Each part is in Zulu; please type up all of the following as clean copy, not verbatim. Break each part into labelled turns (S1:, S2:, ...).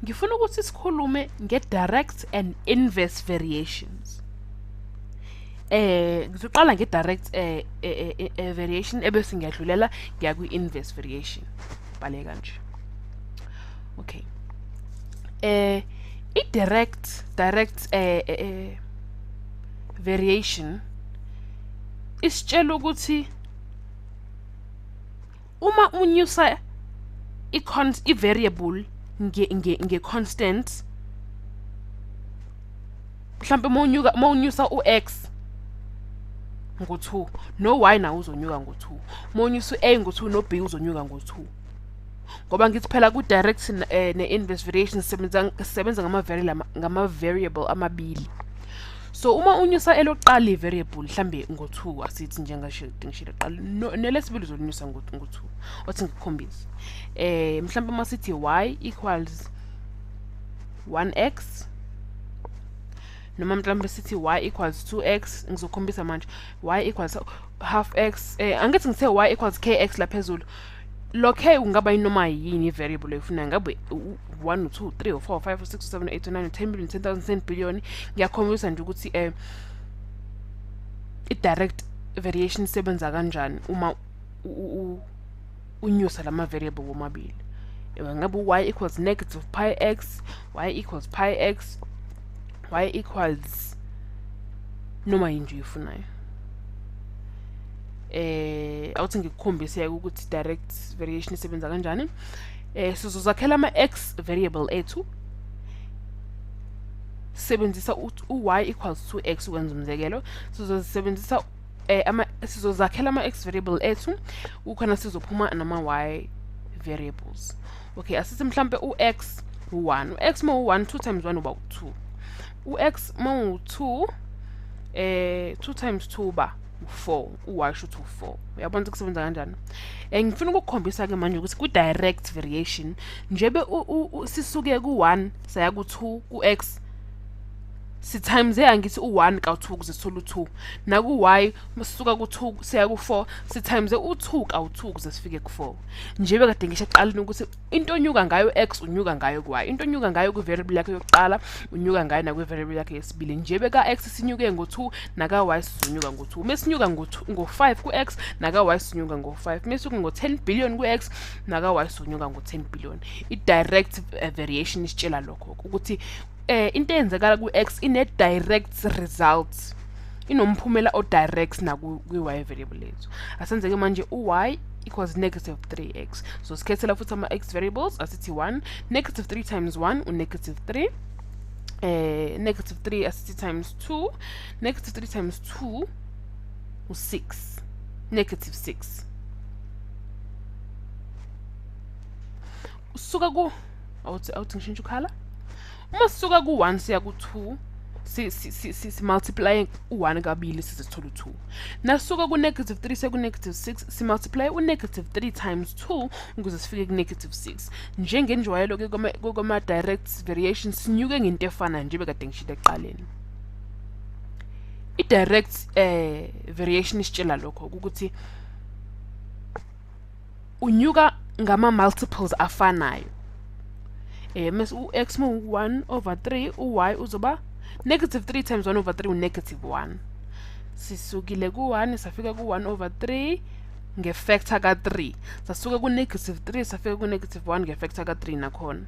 S1: ngifuna ukuthi sikhulume nge-direct and inverse variations. Ngizoqala nge-direct variation ebese ngiyadlulela ngiya kwi-inverse variation. Bale kanje. Okay. I-direct variation isitshela ukuthi uma unyusa i-variable nge-constant, mhlambe mawunyusa u-x ngo-2 no-y nawo uzonyuka ngo-2, mawunyusa u-a ngo-2 no-b uzonyuka ngo-2. Ngoba ngithi phela ku-direct ne-inverse variation sisebenza ngama-variable amabili. So uma unyusa elokuqala i-variable mhlambe ngo-2 asithi ngishilo qala nelesibili uzonyusa ngo-2 othi ngikukhombise. Mhlambe masithi y equals 1x noma mhlambe sithi y equals 2x, ngizokhombisa manje. Y equals half x, angithi ngithe y equals kx la phezulu. Lo k ungaba inoma yini i-variable efuna, ngabe 1 2 3 4 5 6 7 8 9 10 billion 10,000 10 billion. Ngiyakhombisa nje ukuthi i-direct variation isebenza kanjani uma unyusa lama variable womabili. Ngabe y equals negative pi x, y equals pi x, y equals noma yini nje uyifunayo. Awuthi ngikukhombise ukuthi direct variation isebenza kanjani. Sizozakhela ama-x variable ethu sebenzisa u-y equals 2x ukwenza umzekelo. Sizosebenzisa sizozakhela ama-x variable ethu ukhona sizophuma nama-y variables. Okay, asithi mhlambe u-x u-1, u-x mawu-1 2 times 1 uba u-2, u-x mawu-2 2 times 2 uba u-4, u-y should u-4. Uyabona ukuthi kusebenza kanjani? Ngifuna ukukhombisa ke manje ukuthi ku-direct variation njebe sisuke ku-1 saya ku-2 ku-x sitimes angithi u1 ka2 ukuze sithole u2, naku-y masisuka ku2 siya ku4 sitimes u2 ka2 ukuze sifike ku4. Njebe kade ngisho eqaleni ukuthi into onyuka ngayo x unyuka ngayo ku-y, into onyuka ngayo ku-variable yakhe yokuqala unyuka ngayo nakwi-variable yakhe yesibili. Njebe ka-x sinyuke ngo2 naka-y sizonyuka ngo2, mesinyuka ngo5 ku-x naka-y sinyuka ngo5, mesuka ngo10 billion ku-x naka-y sinyuka ngo10 billion. I-direct variation isitshela lokho ukuthi into eyenzekala ku-x ine-direct result, inomphumela o-direct nakwi-y variable lethu. Asenzeke manje u-y equals negative 3x, so sikhethela futhi ama-x variables asithi 1 negative 3 times 1 u-negative 3, negative 3 asithi times 2, negative 3 times 2 u-6, negative 6. Usuka ku awuthi ngishintshe ukhala. Uma sisuka ku-1 siya ku-2 si-multiply u1 kabili size sithole u2. Nasuka ku-negative 3 siya ku-negative 6 si-multiply u-negative 3 times 2 ukuze sifike ku-negative 6. Njengenjwayelo-ke kwama-direct variation sinyuke ngento efana nje bekade ngishilo ekuqaleni. I-direct variation isitshela lokho ukuthi unyuka ngama-multiples afanayo. Mase u-x mu-1 over 3, u-y uzoba negative 3 times 1 over 3 u-negative 1. Sisukile ku-1 safika ku-1 over 3 nge-factor ka-3. Sasuka ku-negative 3 safika ku-negative 1 nge-factor ka-3 nakhona.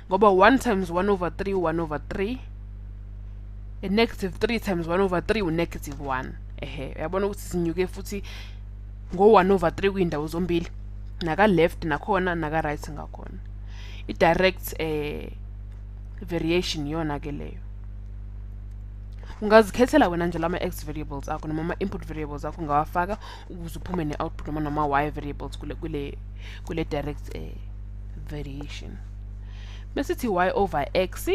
S1: Ngoba 1 times 1 over 3 1 over 3, negative 3 times 1 over 3 u-negative 1. Uyabona ukuthi sinyuke futhi ngo-1 over 3 kuyindawo zombili, naka-left nakhona naka-right ngakhona. I-direct variation yona ke leyo. Ungazikhethela wena nje lama-x variables akho noma ama-input variables akho ungawafaka ukuze uphume ne-output noma nama-y variables kule direct variation. Mesithi y over x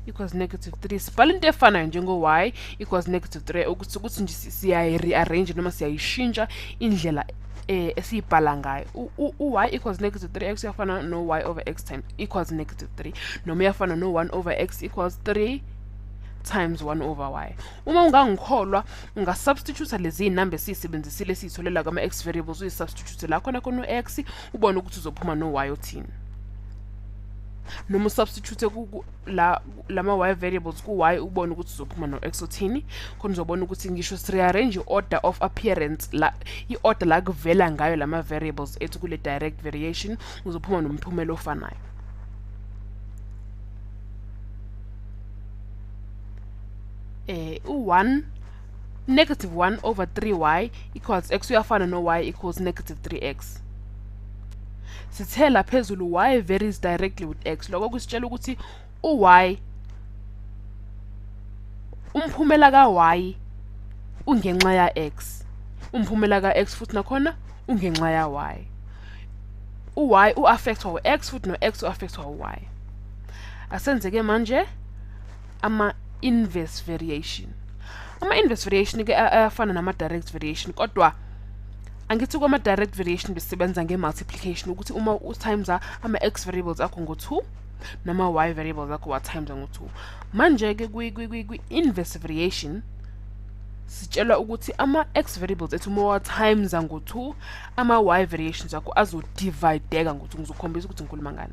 S1: equals negative 3, sibhala into efanayo njengo-y equals negative 3 ukuthi nje siyayi-rearrange noma siyayishintsha indlela esiyibhala ngayo. U-y equals negative 3x uyafana no-y over x times equals negative 3, noma uyafana no-1 over x equals 3 times 1 over y. Uma ungangikholwa ungasubstitute lezi number esisebenzisile sitholela kama x variables uyisubstitute la khona khona u-x ubone ukuthi uzophuma no y othini. Noma substitute lama y variables ku y ubone ukuthi uzophuma no x othini khona uzobona ukuthi ngisho rearrange order of appearance la i-order la kuvela ngayo lama variables ethu kule direct variation uzophuma nomphumela ofanayo. U1 negative 1 over 3y equals x uyafana no y equals negative 3x. Sithela phezulu y varies directly with x. Lokho kusitshela ukuthi y umphumela ka y ungenxa ya x. Umphumela ka x futhi nakhona ungenxa ya y. Y uaffectwa u-x futhi no x uaffectwa u-y. Asenzeke manje ama inverse variation. Ama inverse variation ke ayafana nama direct variation kodwa angithi kwama direct variation besebenza nge-multiplication ukuthi uma u-times ama x variables akho ngo-2 nama y variables akho wa-times ngo-2. Manje ke kwi-inverse variation sitshelwa ukuthi ama x variables ethu uma wa-times ngo-2 ama y variations akho azodivideka ngo-2. Ngizokhombisa ukuthi ngikhuluma ngani.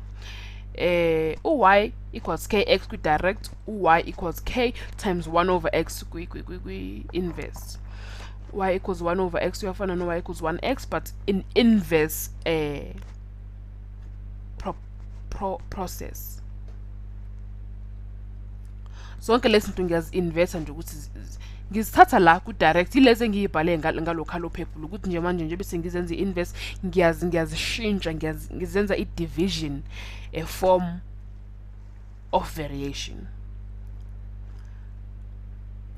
S1: U-y equals kx kwi-direct, u-y equals k times 1 over x kwi-inverse. Y equals 1 over x uyafana no y equals 1x, but in inverse process. Zonke lezi zinto ngiyazi-inverse nje ukuthi ngizithatha la ku-direct ilezi engiyibhale ngalokhala ophezulu ukuthi nje manje nje bese ngizenza i-inverse ngiyazishintsha ngizenza i-division a form of variation.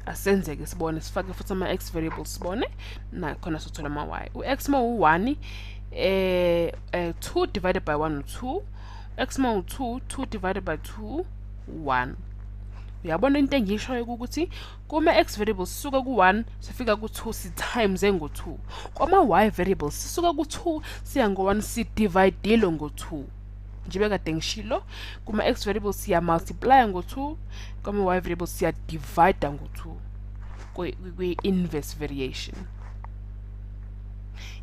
S1: Asenzeke sibone sifake futhi ama x variables sibone na khona sothola ama y. U-x ma u1 2 divided by 1 2, x ma u2 2 divided by 2 1. Uyabona into engishoyo ukuthi kuma x variables sisuka ku1 sifika ku2 si times ngo2. Kwama y variables sisuka ku2 siya ngo1 si divide ngo2. Njibe kade ngishilo kuma x variables siya multiply ngo2 kwama y variables siya divide ngo2 kwi inverse variation.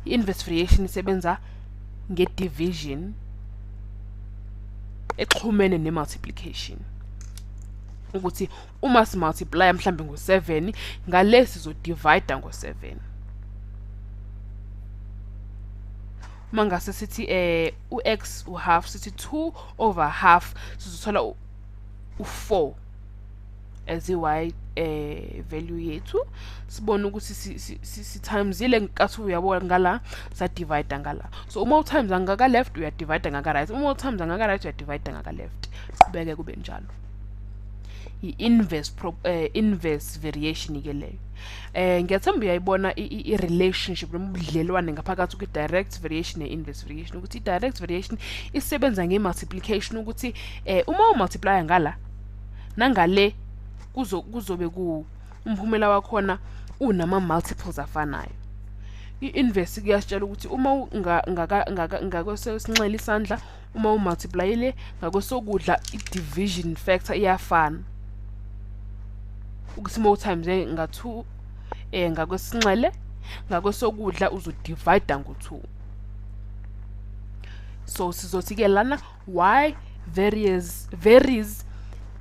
S1: I-inverse variation isebenza nge-division exhumene ne-multiplication. Ukuthi uma simultiply mhlambe ngo7 ngale sizodivide ngo7. Mangase sithi u-x u-half sithi 2 over half sizothola u4 as i-y value yethu. Sibone ukuthi si times ile nkathi uyabona ngala sa divide ngala. So uma u times ngaka left uya divide ngaka right, uma u times ngaka right uya divide ngaka left. Kubeke kube njalo. I-inverse variation ke leyo. Ngiyathemba uyayibona i-relationship noma ubudlelwane ngaphakathi kwi-direct variation ne-inverse variation ukuthi i-direct variation isebenza nge-multiplication ukuthi uma umultiply ngala nangale kuzobe umphumela wakhona unama multiples afanayo. I-inverse kuyasitshela ukuthi uma ngakwesinxele isandla uma umultiplyile ngakwesokudla i-division factor iyafana. Ukuthi more times nga2 ngakwesinxele ngakwesokudla uzodivide ngo2. So sizothi ke lana y varies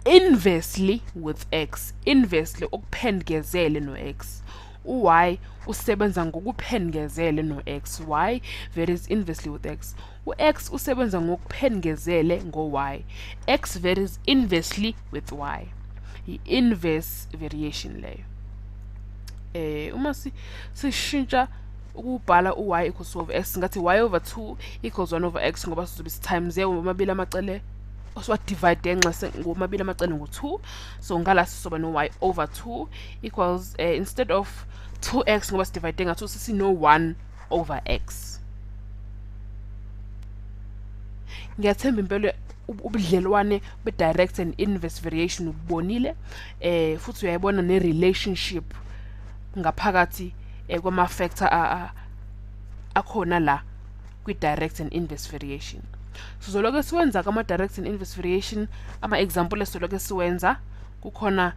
S1: inversely with x. Inversely okuphendezele no x. U-y usebenza ngokuphendezele no x. Y varies inversely with x. U-x usebenza ngokuphendezele ngo-y. X varies inversely with y. I-inverse variation leyo. Uma sishintsha ukubhala u-y equals over x ngathi y over 2 equals 1 over x ngoba sizobe times omabili amacele oswa divide nxa ngomabili amacele ngo2. So ngala sizoba no y over 2 equals instead of 2x ngoba sidivide nga2 sisino 1 over x. Ngiyathemba impela ubudlelwane be-direct and inverse variation ubonile futhi uyayibona ne-relationship ngaphakathi kwama-factor akhona la kwi-direct and inverse variation. Sizoloke siwenza kama-direct and inverse variation ama-example esizoloke siwenza kukhona